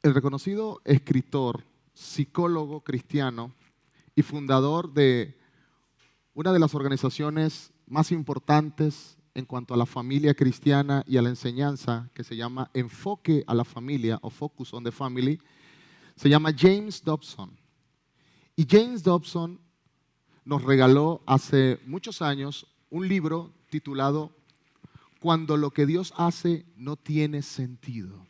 El reconocido escritor, psicólogo cristiano y fundador de una de las organizaciones más importantes en cuanto a la familia cristiana y a la enseñanza, que se llama Enfoque a la Familia o Focus on the Family, se llama James Dobson. Y James Dobson nos regaló hace muchos años un libro titulado Cuando lo que Dios hace no tiene sentido.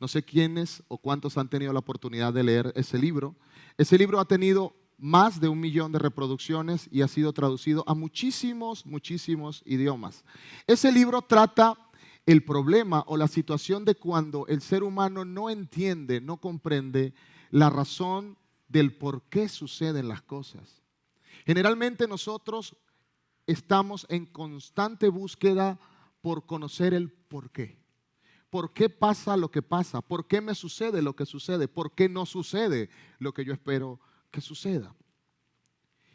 No sé quiénes o cuántos han tenido la oportunidad de leer ese libro. Ese libro ha tenido más de 1 millón de reproducciones y ha sido traducido a muchísimos idiomas. Ese libro trata el problema o la situación de cuando el ser humano no entiende, no comprende la razón del por qué suceden las cosas. Generalmente nosotros estamos en constante búsqueda por conocer el por qué. ¿Por qué pasa lo que pasa? ¿Por qué me sucede lo que sucede? ¿Por qué no sucede lo que yo espero que suceda?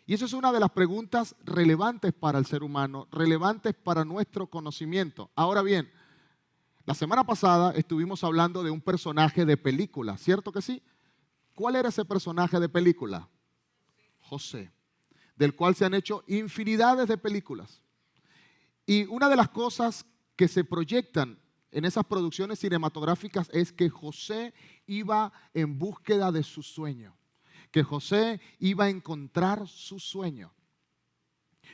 Y eso es una de las preguntas relevantes para el ser humano, relevantes para nuestro conocimiento. Ahora bien, la semana pasada estuvimos hablando de un personaje de película, ¿cierto que sí? ¿Cuál era ese personaje de película? José, del cual se han hecho infinidades de películas. Y una de las cosas que se proyectan en esas producciones cinematográficas es que José iba en búsqueda de su sueño, que José iba a encontrar su sueño.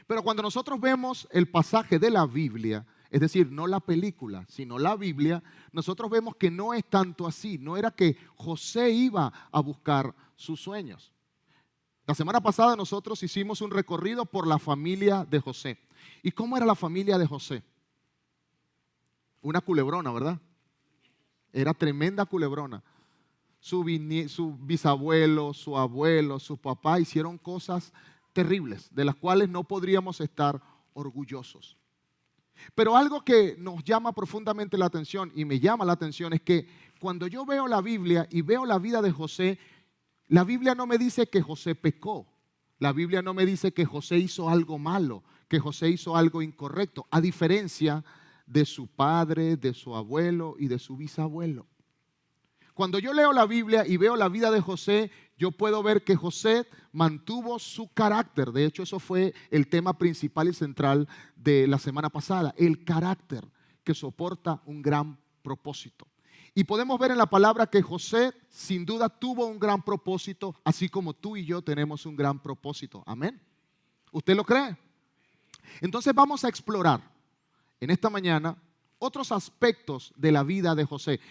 Pero cuando nosotros vemos el pasaje de la Biblia, es decir, no la película, sino la Biblia, nosotros vemos que no es tanto así. No era que José iba a buscar sus sueños. La semana pasada nosotros hicimos un recorrido por la familia de José. ¿Y cómo era la familia de José? Una culebrona, ¿verdad? Era tremenda culebrona. Su bisabuelo, su abuelo, su papá hicieron cosas terribles, de las cuales no podríamos estar orgullosos. Pero algo que nos llama profundamente la atención y me llama la atención es que cuando yo veo la Biblia y veo la vida de José, la Biblia no me dice que José pecó. La Biblia no me dice que José hizo algo malo, que José hizo algo incorrecto, a diferencia de su padre, de su abuelo y de su bisabuelo. Cuando yo leo la Biblia y veo la vida de José, yo puedo ver que José mantuvo su carácter. De hecho, eso fue el tema principal y central de la semana pasada, el carácter que soporta un gran propósito. Y podemos ver en la palabra que José sin duda tuvo un gran propósito, así como tú y yo tenemos un gran propósito. Amén. ¿Usted lo cree? Entonces vamos a explorar en esta mañana otros aspectos de la vida de José.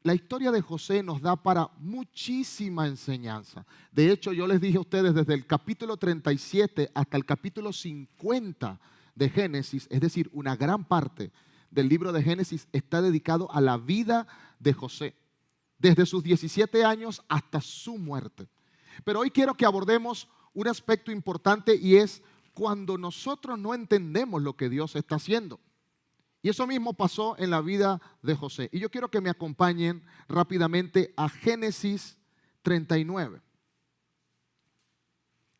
La historia de José nos da para muchísima enseñanza. De hecho, yo les dije a ustedes desde el capítulo 37 hasta el capítulo 50 de Génesis, es decir, una gran parte del libro de Génesis está dedicado a la vida de José, desde sus 17 años hasta su muerte. Pero hoy quiero que abordemos un aspecto importante y es cuando nosotros no entendemos lo que Dios está haciendo. Y eso mismo pasó en la vida de José. Y yo quiero que me acompañen rápidamente a Génesis 39.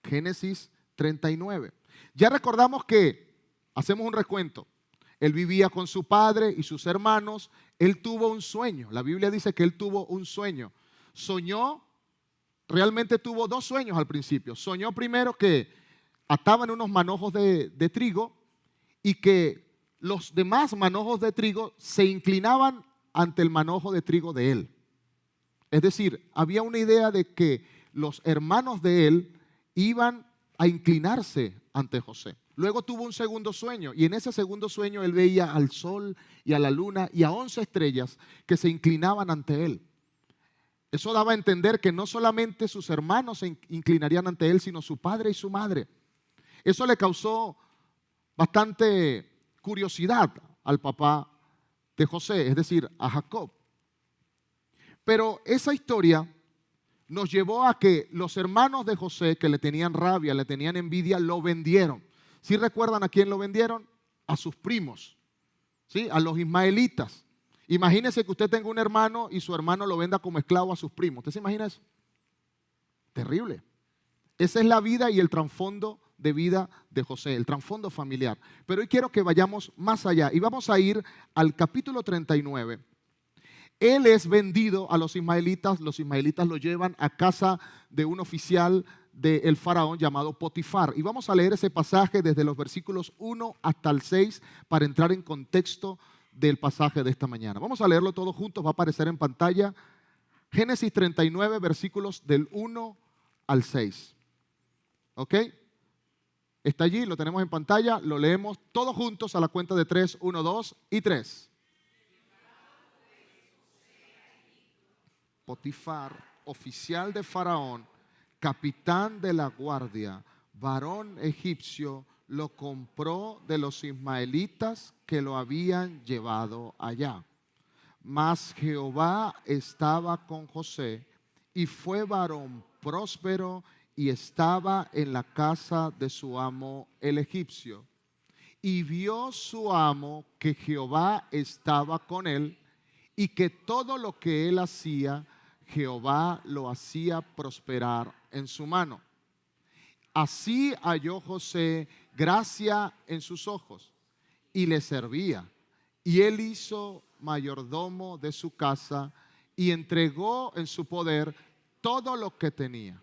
Génesis 39. Ya recordamos que, hacemos un recuento, él vivía con su padre y sus hermanos, él tuvo un sueño. La Biblia dice que él tuvo un sueño. Soñó, realmente tuvo 2 sueños al principio. Soñó primero que ataban unos manojos de trigo y que los demás manojos de trigo se inclinaban ante el manojo de trigo de él. Es decir, había una idea de que los hermanos de él iban a inclinarse ante José. Luego tuvo un segundo sueño y en ese segundo sueño él veía al sol y a la luna y a 11 estrellas que se inclinaban ante él. Eso daba a entender que no solamente sus hermanos se inclinarían ante él, sino su padre y su madre. Eso le causó bastante curiosidad al papá de José, es decir, a Jacob. Pero esa historia nos llevó a que los hermanos de José, que le tenían rabia, le tenían envidia, lo vendieron. ¿Sí recuerdan a quién lo vendieron? A sus primos, ¿sí? A los ismaelitas. Imagínese que usted tenga un hermano y su hermano lo venda como esclavo a sus primos. ¿Usted se imagina eso? Terrible. Esa es la vida y el trasfondo de vida de José, el trasfondo familiar. Pero hoy quiero que vayamos más allá y vamos a ir al capítulo 39. Él es vendido a los ismaelitas lo llevan a casa de un oficial del faraón llamado Potifar. Y vamos a leer ese pasaje desde los versículos 1 hasta el 6 para entrar en contexto del pasaje de esta mañana. Vamos a leerlo todos juntos, va a aparecer en pantalla. Génesis 39, versículos del 1 al 6. ¿Ok? Está allí, lo tenemos en pantalla, lo leemos todos juntos a la cuenta de 3, 1, 2 y 3. Potifar, oficial de Faraón, capitán de la guardia, varón egipcio, lo compró de los ismaelitas que lo habían llevado allá. Mas Jehová estaba con José y fue varón próspero y estaba en la casa de su amo el egipcio. Y vio su amo que Jehová estaba con él y que todo lo que él hacía, Jehová lo hacía prosperar en su mano. Así halló José gracia en sus ojos y le servía. Y él hizo mayordomo de su casa y entregó en su poder todo lo que tenía.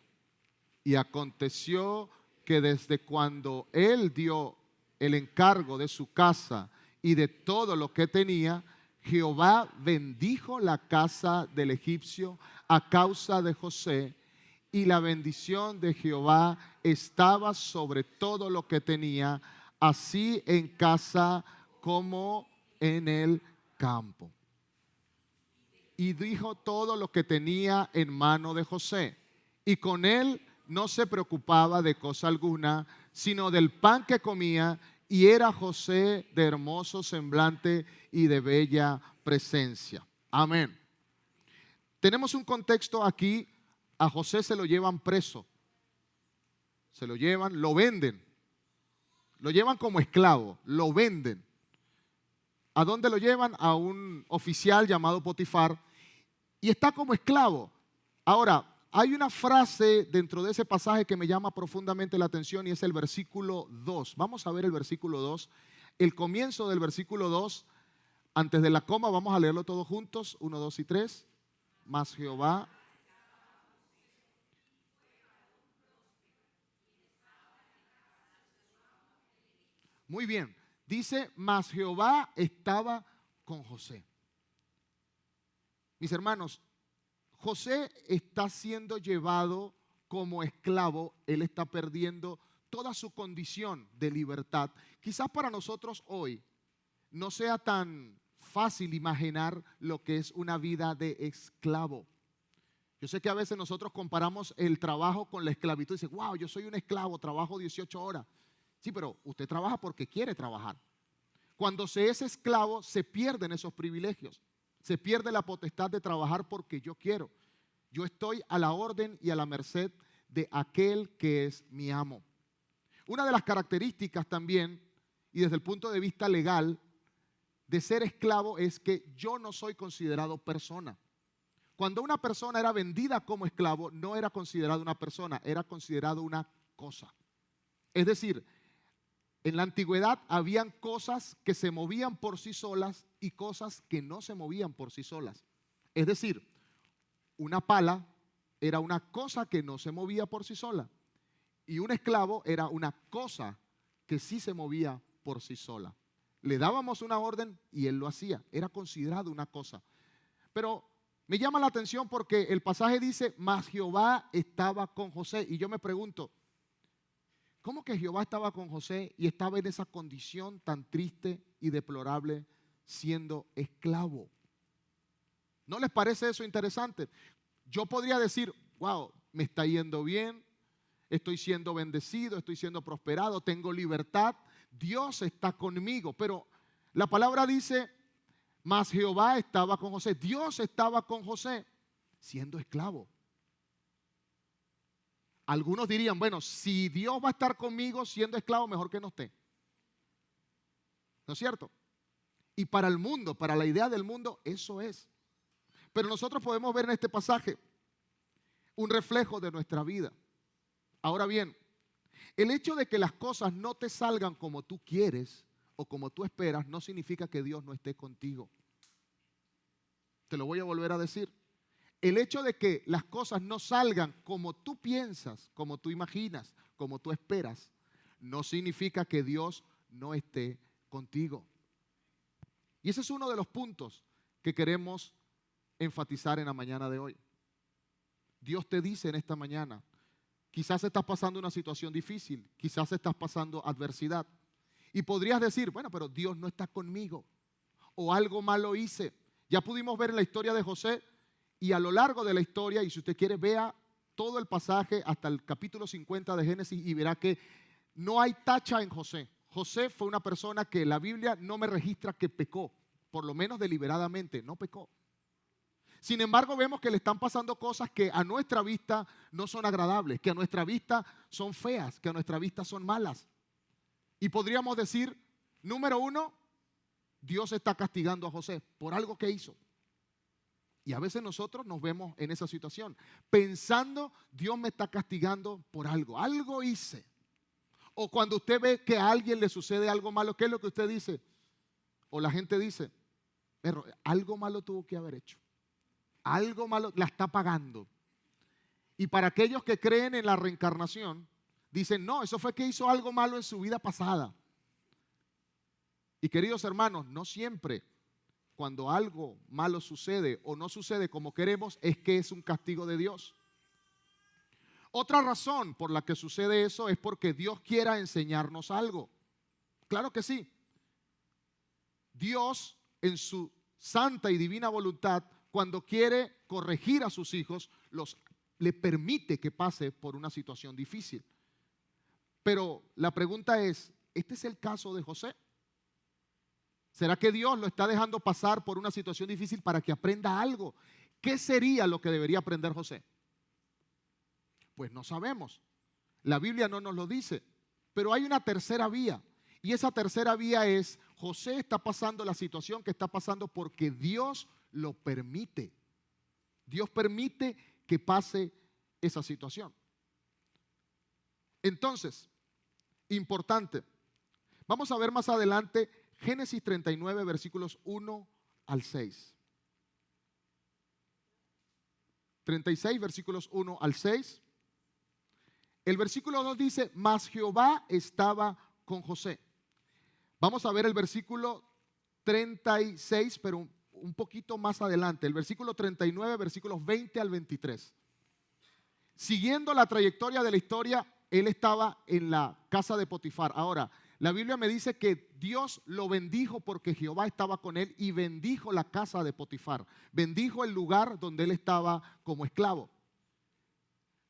Y aconteció que desde cuando él dio el encargo de su casa y de todo lo que tenía, Jehová bendijo la casa del egipcio a causa de José, y la bendición de Jehová estaba sobre todo lo que tenía, así en casa como en el campo. Y dijo todo lo que tenía en mano de José, y con él no se preocupaba de cosa alguna, sino del pan que comía, y era José de hermoso semblante y de bella presencia. Amén. Tenemos un contexto aquí. A José se lo llevan preso. Se lo llevan, lo venden. Lo llevan como esclavo, lo venden. ¿A dónde lo llevan? A un oficial llamado Potifar. Y está como esclavo. Ahora, hay una frase dentro de ese pasaje que me llama profundamente la atención y es el versículo 2. Vamos a ver el versículo 2. El comienzo del versículo 2, antes de la coma, vamos a leerlo todos juntos. 1, 2 y 3. Mas Jehová. Muy bien. Dice, mas Jehová estaba con José. Mis hermanos, José está siendo llevado como esclavo. Él está perdiendo toda su condición de libertad. Quizás para nosotros hoy no sea tan fácil imaginar lo que es una vida de esclavo. Yo sé que a veces nosotros comparamos el trabajo con la esclavitud y dice, wow, yo soy un esclavo, trabajo 18 horas. Sí, pero usted trabaja porque quiere trabajar. Cuando se es esclavo, se pierden esos privilegios. Se pierde la potestad de trabajar porque yo quiero. Yo estoy a la orden y a la merced de aquel que es mi amo. Una de las características también, y desde el punto de vista legal, de ser esclavo es que yo no soy considerado persona. Cuando una persona era vendida como esclavo, no era considerada una persona, era considerado una cosa. Es decir, en la antigüedad habían cosas que se movían por sí solas y cosas que no se movían por sí solas. Es decir, una pala era una cosa que no se movía por sí sola y un esclavo era una cosa que sí se movía por sí sola. Le dábamos una orden y él lo hacía, era considerado una cosa. Pero me llama la atención porque el pasaje dice, mas Jehová estaba con José. Y yo me pregunto, ¿cómo que Jehová estaba con José y estaba en esa condición tan triste y deplorable siendo esclavo? ¿No les parece eso interesante? Yo podría decir, wow, me está yendo bien, estoy siendo bendecido, estoy siendo prosperado, tengo libertad, Dios está conmigo. Pero la palabra dice, mas Jehová estaba con José. Dios estaba con José siendo esclavo. Algunos dirían, bueno, si Dios va a estar conmigo siendo esclavo, mejor que no esté. ¿No es cierto? Y para el mundo, para la idea del mundo, eso es. Pero nosotros podemos ver en este pasaje un reflejo de nuestra vida. Ahora bien, el hecho de que las cosas no te salgan como tú quieres o como tú esperas, no significa que Dios no esté contigo. Te lo voy a volver a decir. El hecho de que las cosas no salgan como tú piensas, como tú imaginas, como tú esperas, no significa que Dios no esté contigo. Y ese es uno de los puntos que queremos enfatizar en la mañana de hoy. Dios te dice en esta mañana, quizás estás pasando una situación difícil, quizás estás pasando adversidad. Y podrías decir, bueno, pero Dios no está conmigo, o algo malo hice. Ya pudimos ver en la historia de José, y a lo largo de la historia, y si usted quiere, vea todo el pasaje hasta el capítulo 50 de Génesis y verá que no hay tacha en José. José fue una persona que la Biblia no me registra que pecó, por lo menos deliberadamente, no pecó. Sin embargo, vemos que le están pasando cosas que a nuestra vista no son agradables, que a nuestra vista son feas, que a nuestra vista son malas. Y podríamos decir, número uno, Dios está castigando a José por algo que hizo. Y a veces nosotros nos vemos en esa situación, pensando, Dios me está castigando por algo, algo hice. O cuando usted ve que a alguien le sucede algo malo, ¿qué es lo que usted dice? O la gente dice, pero algo malo tuvo que haber hecho. Algo malo la está pagando. Y para aquellos que creen en la reencarnación, dicen, no, eso fue que hizo algo malo en su vida pasada. Y queridos hermanos, no siempre cuando algo malo sucede o no sucede como queremos es que es un castigo de Dios. Otra razón por la que sucede eso es porque Dios quiera enseñarnos algo. Claro que sí. Dios en su santa y divina voluntad, cuando quiere corregir a sus hijos, le permite que pase por una situación difícil. Pero la pregunta es, ¿este es el caso de José? ¿Será que Dios lo está dejando pasar por una situación difícil para que aprenda algo? ¿Qué sería lo que debería aprender José? Pues no sabemos. La Biblia no nos lo dice. Pero hay una tercera vía. Y esa tercera vía es, José está pasando la situación que está pasando porque Dios lo permite. Dios permite que pase esa situación. Entonces, importante. Vamos a ver más adelante Génesis 39, versículos 1 al 6. 36, versículos 1 al 6. El versículo 2 dice, mas Jehová estaba con José. Vamos a ver el versículo 36, pero un poquito más adelante. El versículo 39, versículos 20 al 23. Siguiendo la trayectoria de la historia, él estaba en la casa de Potifar. Ahora, la Biblia me dice que Dios lo bendijo porque Jehová estaba con él y bendijo la casa de Potifar. Bendijo el lugar donde él estaba como esclavo.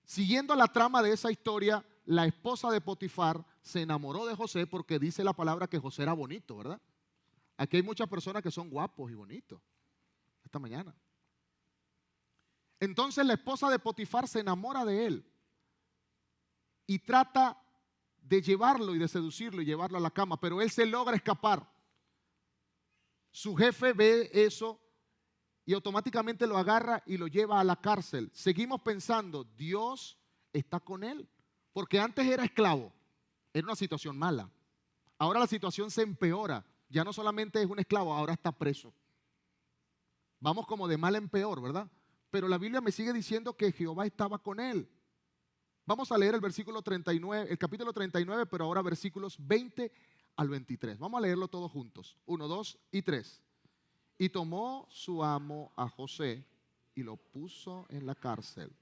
Siguiendo la trama de esa historia, la esposa de Potifar se enamoró de José porque dice la palabra que José era bonito, ¿verdad? Aquí hay muchas personas que son guapos y bonitos. Esta mañana. Entonces la esposa de Potifar se enamora de él y trata de llevarlo y de seducirlo y llevarlo a la cama, pero él se logra escapar. Su jefe ve eso y automáticamente lo agarra y lo lleva a la cárcel. Seguimos pensando, Dios está con él, porque antes era esclavo, era una situación mala. Ahora la situación se empeora, ya no solamente es un esclavo, ahora está preso. Vamos como de mal en peor, ¿verdad? Pero la Biblia me sigue diciendo que Jehová estaba con él. Vamos a leer el versículo 39, el capítulo 39, pero ahora versículos 20 al 23. Vamos a leerlo todos juntos. 1, 2 y 3. Y tomó su amo a José y lo puso en la cárcel.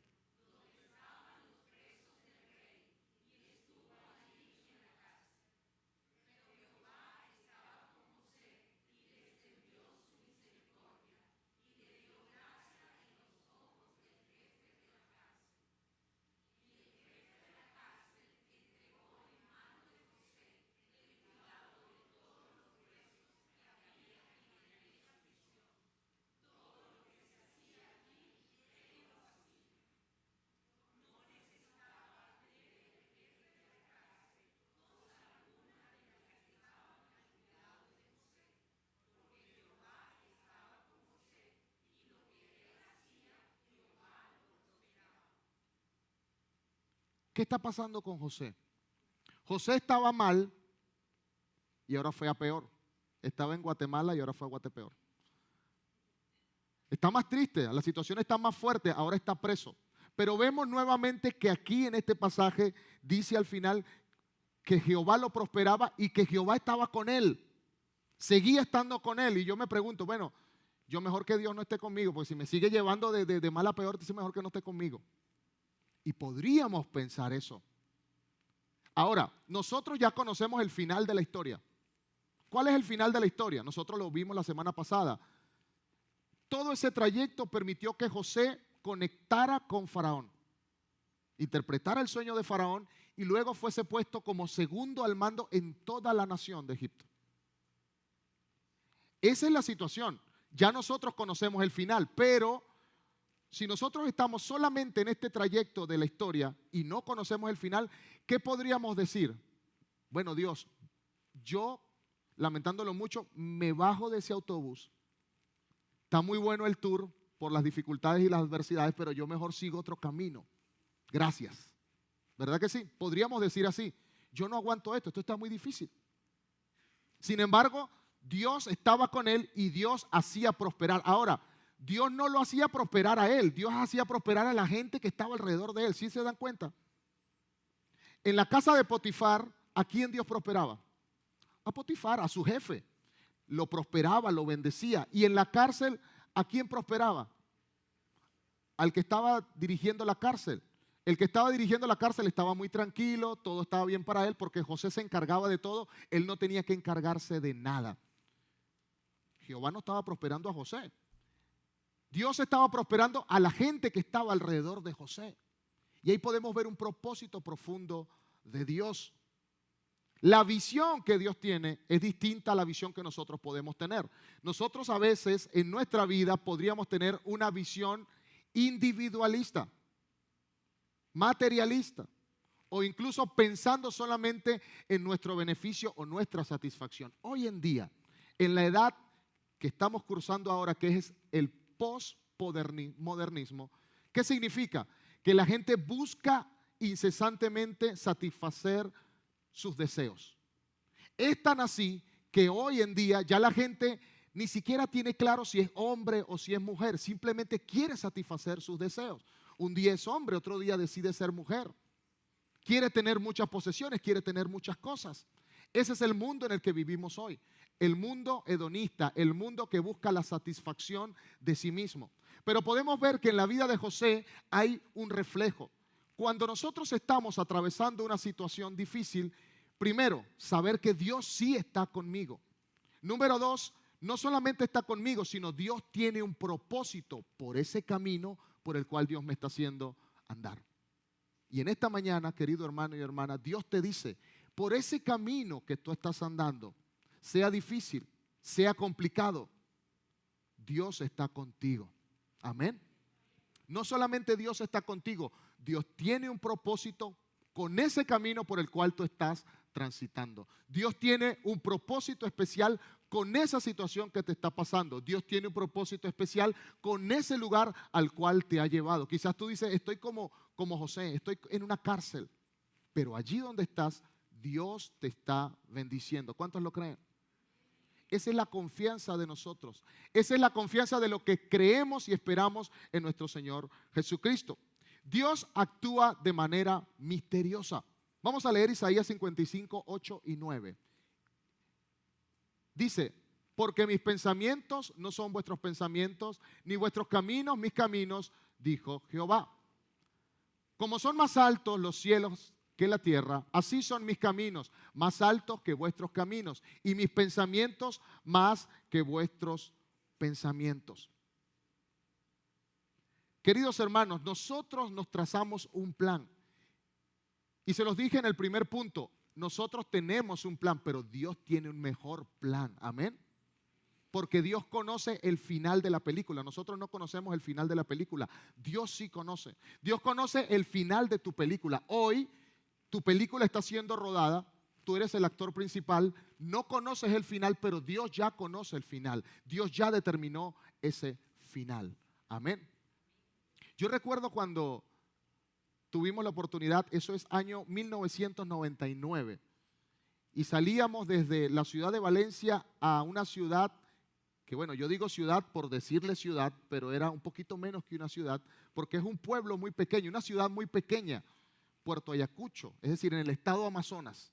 ¿Qué está pasando con José? José estaba mal y ahora fue a peor. Estaba en Guatemala y ahora fue a Guatepeor. Está más triste, la situación está más fuerte, ahora está preso. Pero vemos nuevamente que aquí en este pasaje dice al final que Jehová lo prosperaba y que Jehová estaba con él. Seguía estando con él. Y yo me pregunto, bueno, yo mejor que Dios no esté conmigo, porque si me sigue llevando de mal a peor, es mejor que no esté conmigo. Y podríamos pensar eso. Ahora, nosotros ya conocemos el final de la historia. ¿Cuál es el final de la historia? Nosotros lo vimos la semana pasada. Todo ese trayecto permitió que José conectara con Faraón, interpretara el sueño de Faraón y luego fuese puesto como segundo al mando en toda la nación de Egipto. Esa es la situación. Ya nosotros conocemos el final, pero si nosotros estamos solamente en este trayecto de la historia y no conocemos el final, ¿qué podríamos decir? Bueno, Dios, yo, lamentándolo mucho, me bajo de ese autobús. Está muy bueno el tour por las dificultades y las adversidades, pero yo mejor sigo otro camino. Gracias. ¿Verdad que sí? Podríamos decir así, yo no aguanto esto está muy difícil. Sin embargo, Dios estaba con él y Dios hacía prosperar. Ahora, Dios no lo hacía prosperar a él, Dios hacía prosperar a la gente que estaba alrededor de él. ¿Sí se dan cuenta? En la casa de Potifar, ¿a quién Dios prosperaba? A Potifar, a su jefe. Lo prosperaba, lo bendecía. Y en la cárcel, ¿a quién prosperaba? Al que estaba dirigiendo la cárcel. El que estaba dirigiendo la cárcel estaba muy tranquilo, todo estaba bien para él porque José se encargaba de todo, él no tenía que encargarse de nada. Jehová no estaba prosperando a José. Dios estaba prosperando a la gente que estaba alrededor de José. Y ahí podemos ver un propósito profundo de Dios. La visión que Dios tiene es distinta a la visión que nosotros podemos tener. Nosotros a veces en nuestra vida podríamos tener una visión individualista, materialista, o incluso pensando solamente en nuestro beneficio o nuestra satisfacción. Hoy en día, en la edad que estamos cursando ahora, que es el postmodernismo, ¿qué significa? Que la gente busca incesantemente satisfacer sus deseos. Es tan así que hoy en día ya la gente ni siquiera tiene claro si es hombre o si es mujer, simplemente quiere satisfacer sus deseos. Un día es hombre, otro día decide ser mujer. Quiere tener muchas posesiones, quiere tener muchas cosas. Ese es el mundo en el que vivimos hoy. El mundo hedonista, el mundo que busca la satisfacción de sí mismo. Pero podemos ver que en la vida de José hay un reflejo. Cuando nosotros estamos atravesando una situación difícil, primero, saber que Dios sí está conmigo. Número dos, no solamente está conmigo, sino Dios tiene un propósito por ese camino por el cual Dios me está haciendo andar. Y en esta mañana, querido hermano y hermana, Dios te dice, por ese camino que tú estás andando, sea difícil, sea complicado, Dios está contigo. Amén. No solamente Dios está contigo, Dios tiene un propósito con ese camino por el cual tú estás transitando. Dios tiene un propósito especial con esa situación que te está pasando. Dios tiene un propósito especial con ese lugar al cual te ha llevado. Quizás tú dices, estoy como José, estoy en una cárcel, pero allí donde estás, Dios te está bendiciendo. ¿Cuántos lo creen? Esa es la confianza de nosotros. Esa es la confianza de lo que creemos y esperamos en nuestro Señor Jesucristo. Dios actúa de manera misteriosa. Vamos a leer Isaías 55, 8 y 9. Dice, porque mis pensamientos no son vuestros pensamientos, ni vuestros caminos mis caminos, dijo Jehová. Como son más altos los cielos que la tierra, así son mis caminos, más altos que vuestros caminos, y mis pensamientos más que vuestros pensamientos. Queridos hermanos, nosotros nos trazamos un plan. Y se los dije en el primer punto, nosotros tenemos un plan, pero Dios tiene un mejor plan. Amén. Porque Dios conoce el final de la película. Nosotros no conocemos el final de la película. Dios sí conoce. Dios conoce el final de tu película. Hoy tu película está siendo rodada, tú eres el actor principal, no conoces el final, pero Dios ya conoce el final. Dios ya determinó ese final. Amén. Yo recuerdo cuando tuvimos la oportunidad, eso es año 1999, y salíamos desde la ciudad de Valencia a una ciudad que bueno, yo digo ciudad por decirle ciudad, pero era un poquito menos que una ciudad, porque es un pueblo muy pequeño, una ciudad muy pequeña, Puerto Ayacucho, es decir, en el estado Amazonas.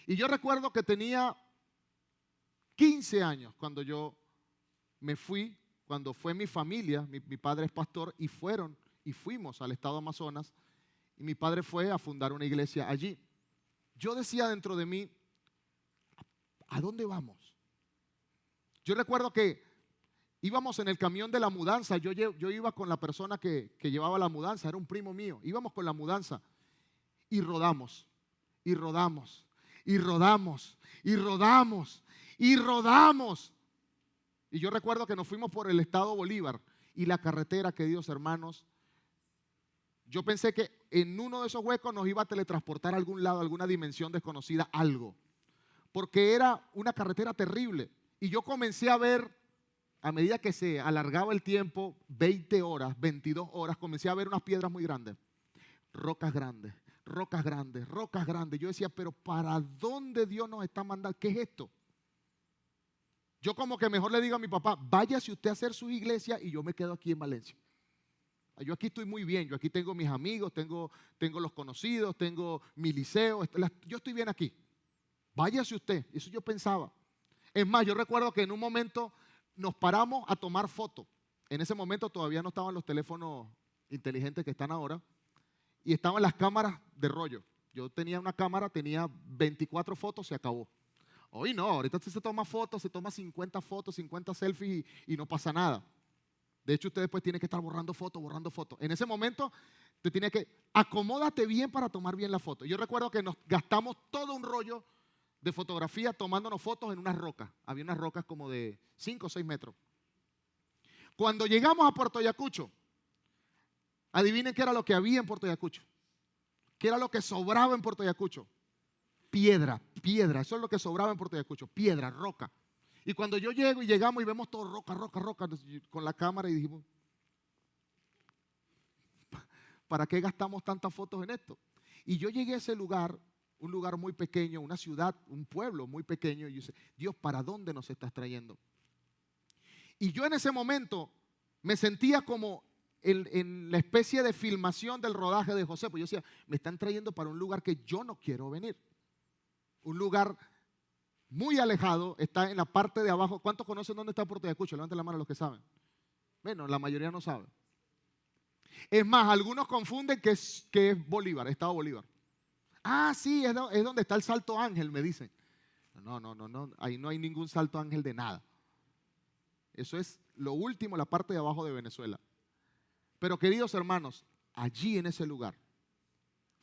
Y yo recuerdo que tenía 15 años cuando yo me fui, cuando fue mi familia, mi padre es pastor, y fuimos al estado Amazonas, y mi padre fue a fundar una iglesia allí. Yo decía dentro de mí, ¿a dónde vamos? Yo recuerdo que íbamos en el camión de la mudanza, yo iba con la persona que llevaba la mudanza, era un primo mío, íbamos con la mudanza y rodamos, y rodamos, y rodamos, y rodamos, y rodamos. Y yo recuerdo que nos fuimos por el estado Bolívar y la carretera, queridos hermanos, yo pensé que en uno de esos huecos nos iba a teletransportar a algún lado, a alguna dimensión desconocida, algo. Porque era una carretera terrible. Y yo comencé a ver, a medida que se alargaba el tiempo, 20 horas, 22 horas, comencé a ver unas piedras muy grandes. Rocas grandes, rocas grandes, rocas grandes. Yo decía, pero ¿para dónde Dios nos está mandando? ¿Qué es esto? Yo como que mejor le digo a mi papá, váyase usted a hacer su iglesia y yo me quedo aquí en Valencia. Yo aquí estoy muy bien, yo aquí tengo mis amigos, tengo los conocidos, tengo mi liceo, yo estoy bien aquí. Váyase usted, eso yo pensaba. Es más, yo recuerdo que en un momento nos paramos a tomar fotos. En ese momento todavía no estaban los teléfonos inteligentes que están ahora y estaban las cámaras de rollo. Yo tenía una cámara, tenía 24 fotos, se acabó. Hoy no, ahorita se toma fotos, se toma 50 fotos, 50 selfies y no pasa nada. De hecho, usted después tiene que estar borrando fotos, borrando fotos. En ese momento, te tiene que acomódate bien para tomar bien la foto. Yo recuerdo que nos gastamos todo un rollo de fotografía tomándonos fotos en unas rocas. Había unas rocas como de 5 o 6 metros. Cuando llegamos a Puerto Ayacucho, adivinen qué era lo que había en Puerto Ayacucho. ¿Qué era lo que sobraba en Puerto Ayacucho? Piedra, piedra. Eso es lo que sobraba en Puerto Ayacucho. Piedra, roca. Y cuando yo llego y llegamos y vemos todo roca, roca, roca, con la cámara y dijimos, ¿para qué gastamos tantas fotos en esto? Y yo llegué a ese lugar, un lugar muy pequeño, una ciudad, un pueblo muy pequeño, y yo dije, Dios, ¿para dónde nos estás trayendo? Y yo en ese momento me sentía como en la especie de filmación del rodaje de José, pues yo decía, me están trayendo para un lugar que yo no quiero venir. Un lugar muy alejado, está en la parte de abajo. ¿Cuántos conocen dónde está Puerto Ayacucho? Levanten la mano los que saben. Bueno, la mayoría no sabe. Es más, algunos confunden que es Bolívar, Estado Bolívar. Ah, sí, es donde está el Salto Ángel, me dicen. No, ahí no hay ningún Salto Ángel de nada. Eso es lo último, la parte de abajo de Venezuela. Pero queridos hermanos, allí en ese lugar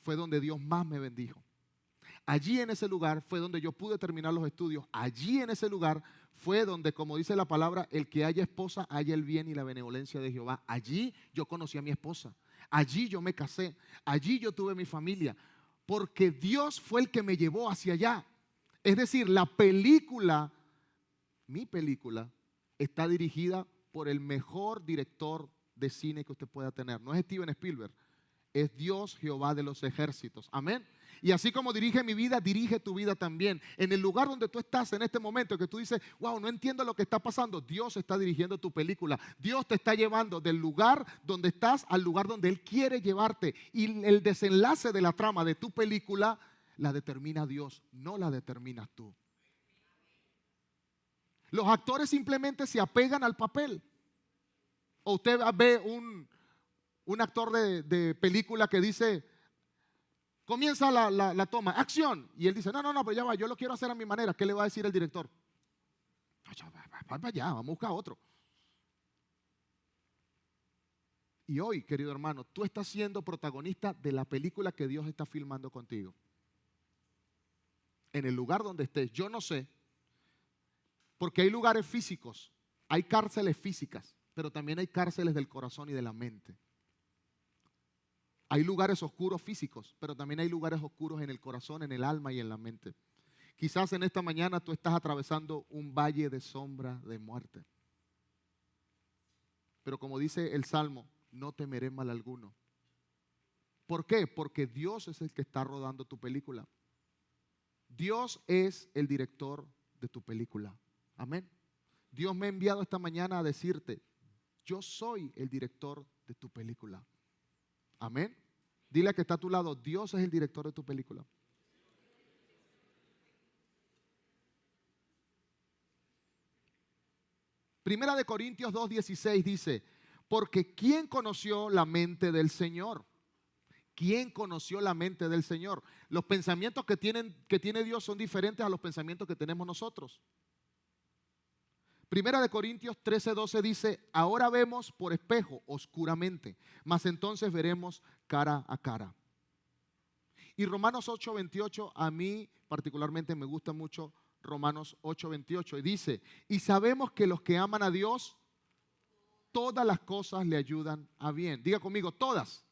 fue donde Dios más me bendijo. Allí en ese lugar fue donde yo pude terminar los estudios. Allí en ese lugar fue donde, como dice la palabra, el que haya esposa haya el bien y la benevolencia de Jehová. Allí yo conocí a mi esposa. Allí yo me casé. Allí yo tuve mi familia. Porque Dios fue el que me llevó hacia allá. Es decir, la película, mi película, está dirigida por el mejor director de cine que usted pueda tener. No es Steven Spielberg, es Dios Jehová de los ejércitos. Amén. Y así como dirige mi vida, dirige tu vida también. En el lugar donde tú estás en este momento, que tú dices, wow, no entiendo lo que está pasando, Dios está dirigiendo tu película. Dios te está llevando del lugar donde estás al lugar donde Él quiere llevarte. Y el desenlace de la trama de tu película la determina Dios, no la determinas tú. Los actores simplemente se apegan al papel. O usted ve un actor de película que dice, comienza la toma, acción. Y él dice, no, pero ya va, yo lo quiero hacer a mi manera. ¿Qué le va a decir el director? Va para allá, vamos a buscar otro. Y hoy, querido hermano, tú estás siendo protagonista de la película que Dios está filmando contigo. En el lugar donde estés, yo no sé, porque hay lugares físicos, hay cárceles físicas, pero también hay cárceles del corazón y de la mente. Hay lugares oscuros físicos, pero también hay lugares oscuros en el corazón, en el alma y en la mente. Quizás en esta mañana tú estás atravesando un valle de sombra de muerte. Pero como dice el Salmo, no temeré mal alguno. ¿Por qué? Porque Dios es el que está rodando tu película. Dios es el director de tu película. Amén. Dios me ha enviado esta mañana a decirte, yo soy el director de tu película. Amén. Dile a que está a tu lado, Dios es el director de tu película. Primera de Corintios 2:16 dice, porque ¿quién conoció la mente del Señor? ¿Quién conoció la mente del Señor? Los pensamientos que tiene Dios son diferentes a los pensamientos que tenemos nosotros. Primera de Corintios 13:12 dice, ahora vemos por espejo, oscuramente, mas entonces veremos cara a cara. Y Romanos 8:28, a mí particularmente me gusta mucho Romanos 8:28, y dice, y sabemos que los que aman a Dios, todas las cosas le ayudan a bien. Diga conmigo, todas.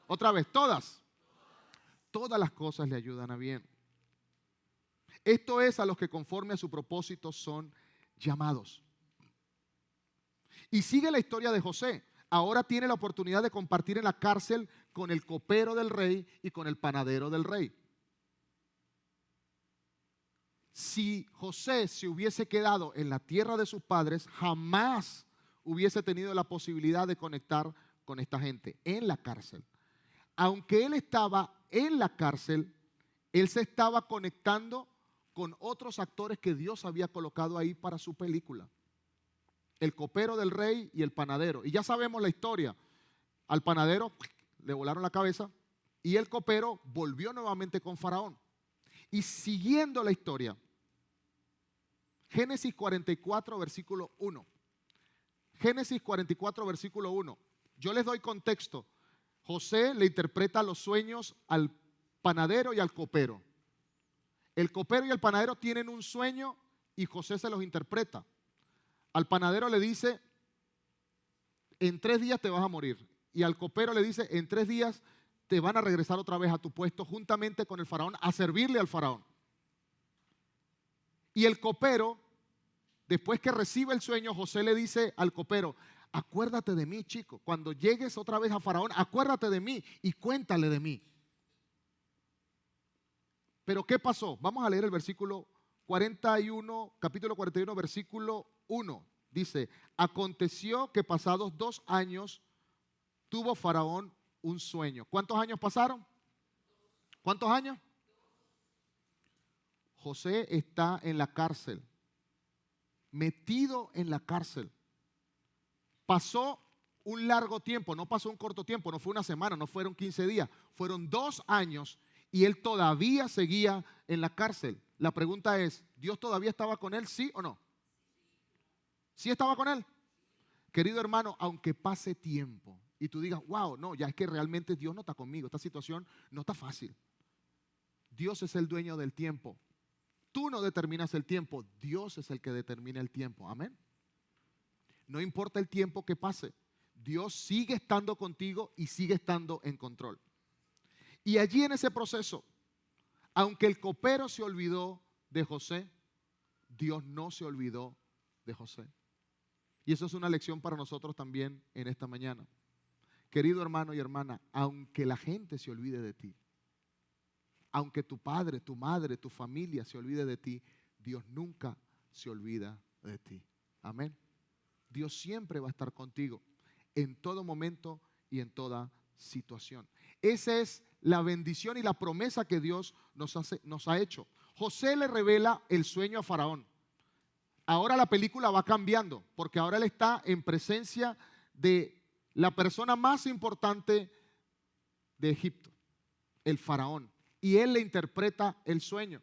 Otra vez, todas. Todas las cosas le ayudan a bien. Esto es a los que conforme a su propósito son llamados. Y sigue la historia de José. Ahora tiene la oportunidad de compartir en la cárcel con el copero del rey y con el panadero del rey. Si José se hubiese quedado en la tierra de sus padres, jamás hubiese tenido la posibilidad de conectar con esta gente en la cárcel. Aunque él estaba en la cárcel, él se estaba conectando con otros actores que Dios había colocado ahí para su película. El copero del rey y el panadero. Y ya sabemos la historia. Al panadero le volaron la cabeza y el copero volvió nuevamente con Faraón. Y siguiendo la historia, Génesis 44, versículo 1. Génesis 44, versículo 1. Yo les doy contexto. José le interpreta los sueños al panadero y al copero. El copero y el panadero tienen un sueño y José se los interpreta. Al panadero le dice, en 3 días te vas a morir. Y al copero le dice, en 3 días te van a regresar otra vez a tu puesto juntamente con el faraón a servirle al faraón. Y el copero, después que recibe el sueño, José le dice al copero, acuérdate de mí, chico. Cuando llegues otra vez a Faraón, acuérdate de mí y cuéntale de mí. Pero ¿qué pasó? Vamos a leer el versículo 41, capítulo 41, versículo 1. Dice, aconteció que pasados 2 años tuvo Faraón un sueño. ¿Cuántos años pasaron? ¿Cuántos años? José está en la cárcel, metido en la cárcel. Pasó un largo tiempo, no pasó un corto tiempo, no fue una semana, no fueron 15 días, fueron 2 años y él todavía seguía en la cárcel. La pregunta es, ¿Dios todavía estaba con él, sí o no? ¿Sí estaba con él? Querido hermano, aunque pase tiempo y tú digas, wow, no, ya es que realmente Dios no está conmigo, esta situación no está fácil. Dios es el dueño del tiempo. Tú no determinas el tiempo, Dios es el que determina el tiempo. Amén. No importa el tiempo que pase, Dios sigue estando contigo y sigue estando en control. Y allí en ese proceso, aunque el copero se olvidó de José, Dios no se olvidó de José. Y eso es una lección para nosotros también en esta mañana. Querido hermano y hermana, aunque la gente se olvide de ti, aunque tu padre, tu madre, tu familia se olvide de ti, Dios nunca se olvida de ti. Amén. Dios siempre va a estar contigo en todo momento y en toda situación. Esa es la bendición y la promesa que Dios nos ha hecho. José le revela el sueño a Faraón. Ahora la película va cambiando, porque ahora él está en presencia de la persona más importante de Egipto, el faraón. Y él le interpreta el sueño.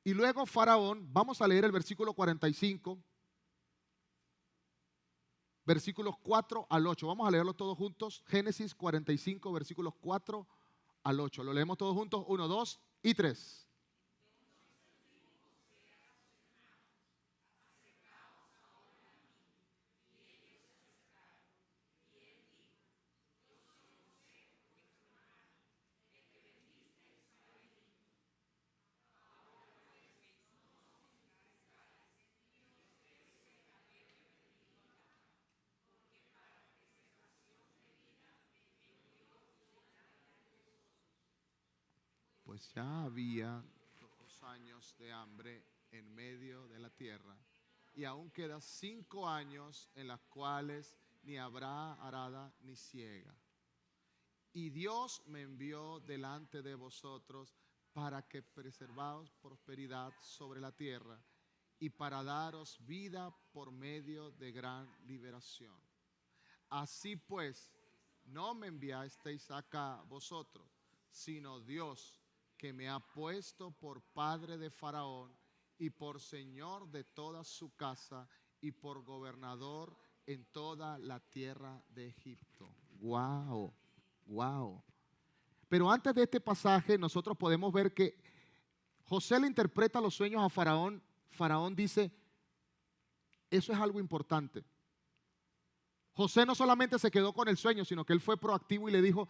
Y luego Faraón, vamos a leer el versículo 45, versículos 4 al 8. Vamos a leerlo todos juntos. Génesis 45, versículos 4 al 8. Lo leemos todos juntos. 1, 2 y 3. Pues ya había 2 años de hambre en medio de la tierra y aún quedan 5 años en las cuales ni habrá arada ni siega. Y Dios me envió delante de vosotros para que preservaos prosperidad sobre la tierra y para daros vida por medio de gran liberación. Así pues, no me enviasteis acá vosotros, sino Dios, que me ha puesto por padre de Faraón y por señor de toda su casa y por gobernador en toda la tierra de Egipto. ¡Wow! ¡Wow! Pero antes de este pasaje nosotros podemos ver que José le interpreta los sueños a Faraón. Faraón dice, eso es algo importante. José no solamente se quedó con el sueño, sino que él fue proactivo y le dijo,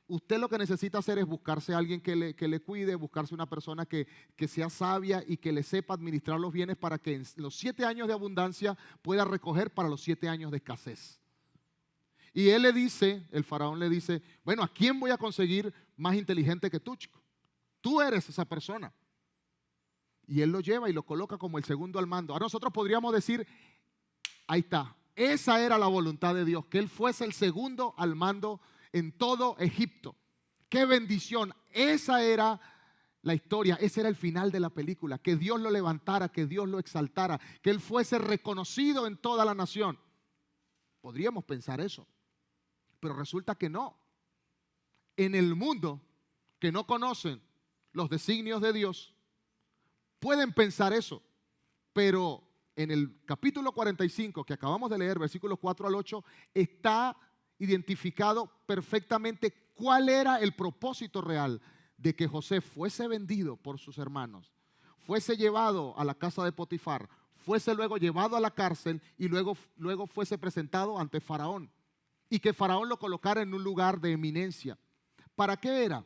usted lo que necesita hacer es buscarse a alguien que le cuide, buscarse una persona que sea sabia y que le sepa administrar los bienes para que en los 7 años de abundancia pueda recoger para los 7 años de escasez. Y él le dice, el faraón le dice, bueno, ¿a quién voy a conseguir más inteligente que tú, chico? Tú eres esa persona. Y él lo lleva y lo coloca como el segundo al mando. Ahora nosotros podríamos decir, ahí está, esa era la voluntad de Dios, que él fuese el segundo al mando en todo Egipto. ¡Qué bendición! Esa era la historia, ese era el final de la película, que Dios lo levantara, que Dios lo exaltara, que él fuese reconocido en toda la nación. Podríamos pensar eso, pero resulta que no. En el mundo que no conocen los designios de Dios, pueden pensar eso, pero en el capítulo 45 que acabamos de leer, versículos 4 al 8, está identificado perfectamente cuál era el propósito real de que José fuese vendido por sus hermanos, fuese llevado a la casa de Potifar, fuese luego llevado a la cárcel y luego fuese presentado ante Faraón y que Faraón lo colocara en un lugar de eminencia. ¿Para qué era?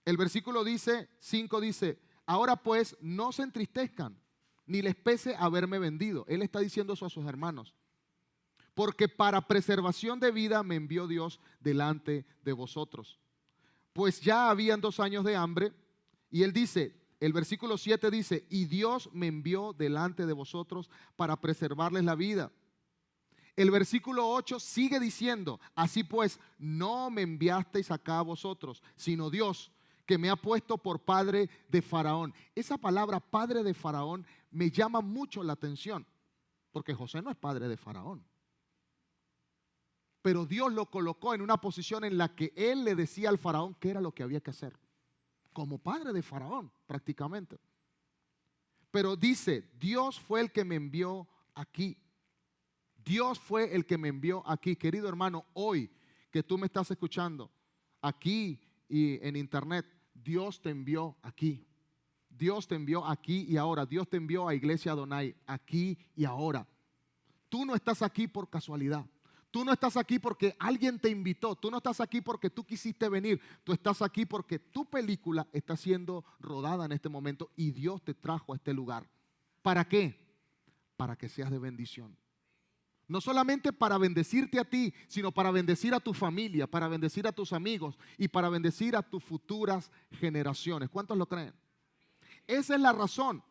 El versículo 5 dice, ahora pues no se entristezcan, ni les pese haberme vendido. Él está diciendo eso a sus hermanos. Porque para preservación de vida me envió Dios delante de vosotros. Pues ya habían 2 años de hambre. Y él dice, el versículo 7 dice, y Dios me envió delante de vosotros para preservarles la vida. El versículo 8 sigue diciendo, así pues, no me enviasteis acá a vosotros, sino Dios, que me ha puesto por padre de Faraón. Esa palabra padre de Faraón me llama mucho la atención, porque José no es padre de Faraón. Pero Dios lo colocó en una posición en la que él le decía al Faraón qué era lo que había que hacer. Como padre de Faraón, prácticamente. Pero dice, Dios fue el que me envió aquí. Dios fue el que me envió aquí. Querido hermano, hoy que tú me estás escuchando, aquí y en internet, Dios te envió aquí. Dios te envió aquí y ahora. Dios te envió a Iglesia Adonai aquí y ahora. Tú no estás aquí por casualidad. Tú no estás aquí porque alguien te invitó. Tú no estás aquí porque tú quisiste venir. Tú estás aquí porque tu película está siendo rodada en este momento y Dios te trajo a este lugar. ¿Para qué? Para que seas de bendición. No solamente para bendecirte a ti, sino para bendecir a tu familia, para bendecir a tus amigos y para bendecir a tus futuras generaciones. ¿Cuántos lo creen? Esa es la razón.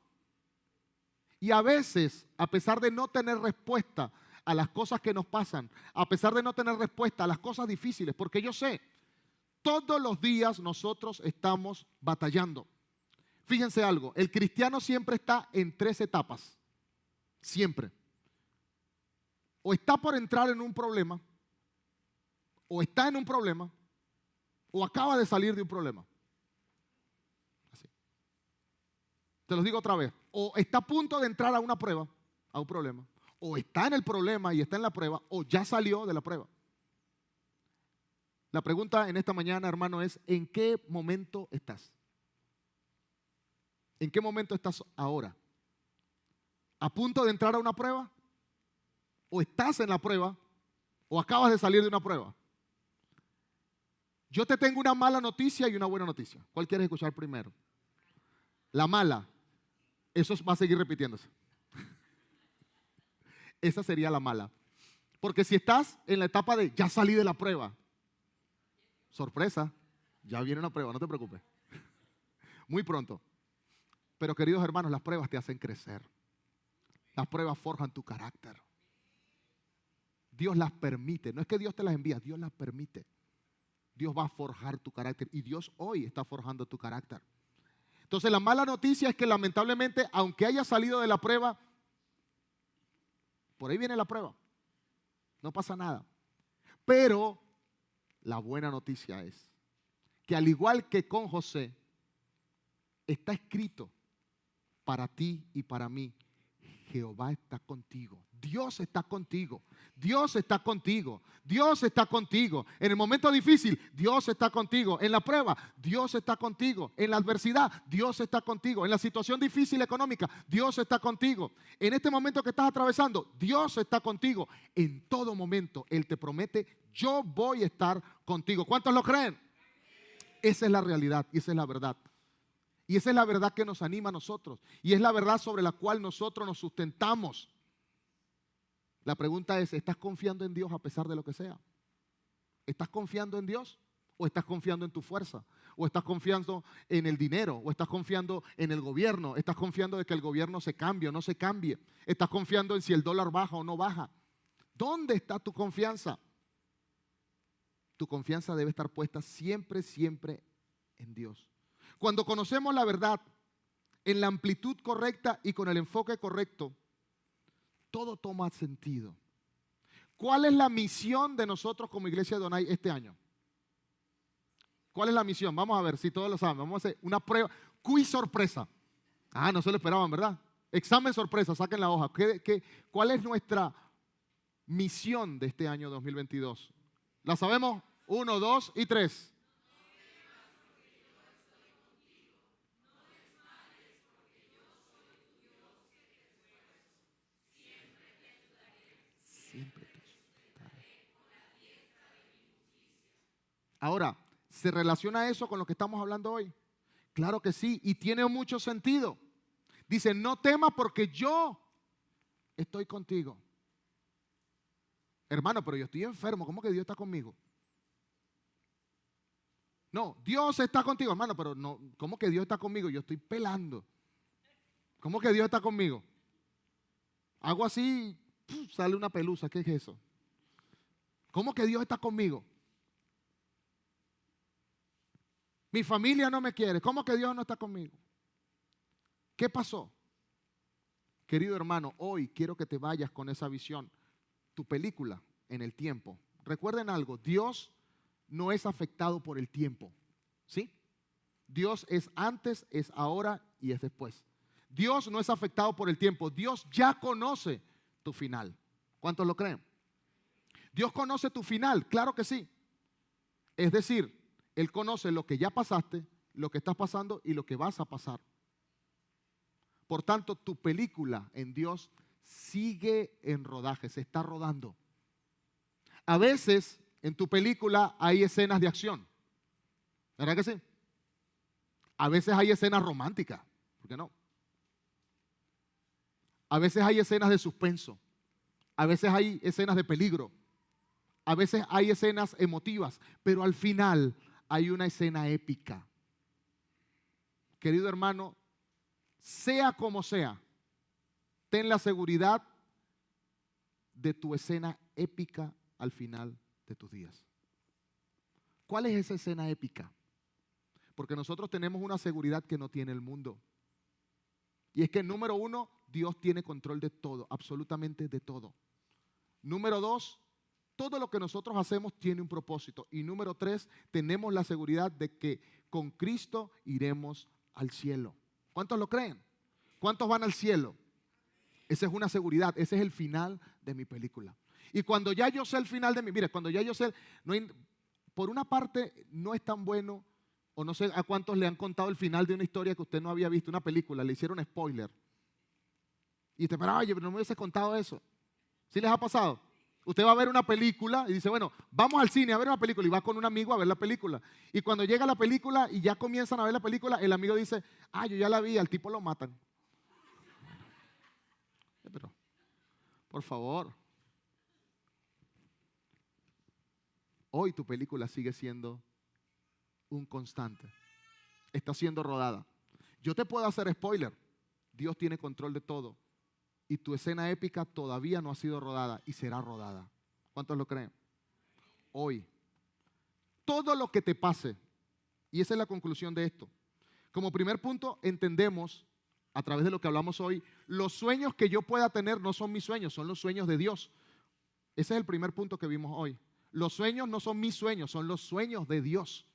Y a veces, a pesar de no tener respuesta a las cosas que nos pasan, a pesar de no tener respuesta a las cosas difíciles, porque yo sé, todos los días nosotros estamos batallando. Fíjense algo, el cristiano siempre está en 3 etapas, siempre. O está por entrar en un problema, o está en un problema, o acaba de salir de un problema. Así. Te los digo otra vez. O está a punto de entrar a una prueba, a un problema, o está en el problema y está en la prueba, o ya salió de la prueba. La pregunta en esta mañana, hermano, es ¿en qué momento estás? ¿En qué momento estás ahora? ¿A punto de entrar a una prueba? ¿O estás en la prueba? ¿O acabas de salir de una prueba? Yo te tengo una mala noticia y una buena noticia. ¿Cuál quieres escuchar primero? La mala. Eso va a seguir repitiéndose. Esa sería la mala. Porque si estás en la etapa de ya salí de la prueba, sorpresa, ya viene una prueba, no te preocupes. Muy pronto. Pero queridos hermanos, las pruebas te hacen crecer. Las pruebas forjan tu carácter. Dios las permite. No es que Dios te las envía, Dios las permite. Dios va a forjar tu carácter y Dios hoy está forjando tu carácter. Entonces la mala noticia es que lamentablemente, aunque haya salido de la prueba, por ahí viene la prueba. No pasa nada. Pero la buena noticia es que al igual que con José, está escrito para ti y para mí, Jehová está contigo. Dios está contigo. Dios está contigo. Dios está contigo. En el momento difícil, Dios está contigo. En la prueba, Dios está contigo. En la adversidad, Dios está contigo. En la situación difícil económica, Dios está contigo. En este momento que estás atravesando, Dios está contigo. En todo momento, Él te promete, yo voy a estar contigo. ¿Cuántos lo creen? Esa es la realidad y esa es la verdad. Y esa es la verdad que nos anima a nosotros. Y es la verdad sobre la cual nosotros nos sustentamos. La pregunta es, ¿estás confiando en Dios a pesar de lo que sea? ¿Estás confiando en Dios? ¿O estás confiando en tu fuerza? ¿O estás confiando en el dinero? ¿O estás confiando en el gobierno? ¿Estás confiando de que el gobierno se cambie o no se cambie? ¿Estás confiando en si el dólar baja o no baja? ¿Dónde está tu confianza? Tu confianza debe estar puesta siempre, siempre en Dios. Cuando conocemos la verdad en la amplitud correcta y con el enfoque correcto, todo toma sentido. ¿Cuál es la misión de nosotros como Iglesia de Donay este año? ¿Cuál es la misión? Vamos a ver si todos lo saben. Vamos a hacer una prueba. Quiz sorpresa. Ah, no se lo esperaban, ¿verdad? Examen sorpresa, saquen la hoja. ¿Cuál es nuestra misión de este año 2022? ¿La sabemos? 1, 2 y 3. Siempre te sustentaré. Ahora, ¿se relaciona eso con lo que estamos hablando hoy? Claro que sí, y tiene mucho sentido. Dice, no temas porque yo estoy contigo. Hermano, pero yo estoy enfermo, ¿cómo que Dios está conmigo? No, Dios está contigo, hermano, pero no, ¿cómo que Dios está conmigo? Yo estoy pelando. ¿Cómo que Dios está conmigo? Hago así, sale una pelusa, ¿qué es eso? ¿Cómo que Dios está conmigo? Mi familia no me quiere, ¿cómo que Dios no está conmigo? ¿Qué pasó? Querido hermano, hoy quiero que te vayas con esa visión. Tu película en el tiempo. Recuerden algo, Dios no es afectado por el tiempo, ¿sí? Dios es antes, es ahora y es después. Dios no es afectado por el tiempo. Dios ya conoce tu final. ¿Cuántos lo creen? Dios conoce tu final, claro que sí. Es decir, Él conoce lo que ya pasaste, lo que estás pasando y lo que vas a pasar. Por tanto, tu película en Dios sigue en rodaje, se está rodando. A veces en tu película hay escenas de acción, ¿verdad que sí? A veces hay escenas románticas, ¿por qué no? A veces hay escenas de suspenso, a veces hay escenas de peligro, a veces hay escenas emotivas, pero al final hay una escena épica. Querido hermano, sea como sea, ten la seguridad de tu escena épica al final de tus días. ¿Cuál es esa escena épica? Porque nosotros tenemos una seguridad que no tiene el mundo. Y es que número 1, Dios tiene control de todo, absolutamente de todo. Número 2, todo lo que nosotros hacemos tiene un propósito. Y número 3, tenemos la seguridad de que con Cristo iremos al cielo. ¿Cuántos lo creen? ¿Cuántos van al cielo? Esa es una seguridad, ese es el final de mi película. Y cuando ya yo sé el final de mi, mire, cuando ya yo sé, por una parte no es tan bueno, o no sé a cuántos le han contado el final de una historia que usted no había visto, una película, le hicieron spoiler. Y usted, pero oye, pero no me hubiese contado eso. ¿Sí les ha pasado? Usted va a ver una película y dice, bueno, vamos al cine a ver una película y va con un amigo a ver la película. Y cuando llega la película y ya comienzan a ver la película, el amigo dice, yo ya la vi, al tipo lo matan. Pero, por favor, hoy tu película sigue siendo un constante. Está siendo rodada. Yo te puedo hacer spoiler. Dios tiene control de todo. Y tu escena épica todavía no ha sido rodada y será rodada. ¿Cuántos lo creen? Hoy. Todo lo que te pase, y esa es la conclusión de esto. Como primer punto, entendemos, a través de lo que hablamos hoy, los sueños que yo pueda tener no son mis sueños, son los sueños de Dios. Ese es el primer punto que vimos hoy. Los sueños no son mis sueños, son los sueños de Dios.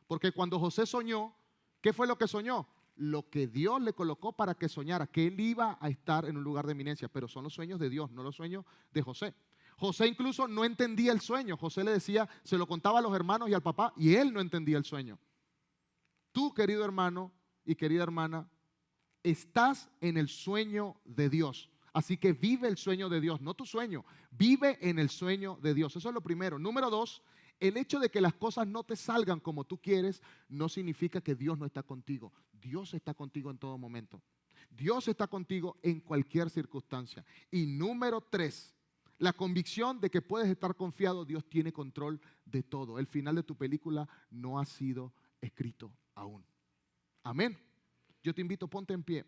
Porque cuando José soñó, ¿qué fue lo que soñó? Lo que Dios le colocó para que soñara, que él iba a estar en un lugar de eminencia, pero son los sueños de Dios, no los sueños de José. José incluso no entendía el sueño. José le decía, se lo contaba a los hermanos y al papá, y él no entendía el sueño. Tú, querido hermano y querida hermana, estás en el sueño de Dios. Así que vive el sueño de Dios, no tu sueño. Vive en el sueño de Dios. Eso es lo primero. Número dos, el hecho de que las cosas no te salgan como tú quieres no significa que Dios no está contigo. Dios está contigo en todo momento. Dios está contigo en cualquier circunstancia. Y número tres, la convicción de que puedes estar confiado, Dios tiene control de todo. El final de tu película no ha sido escrito aún. Amén. Yo te invito, ponte en pie.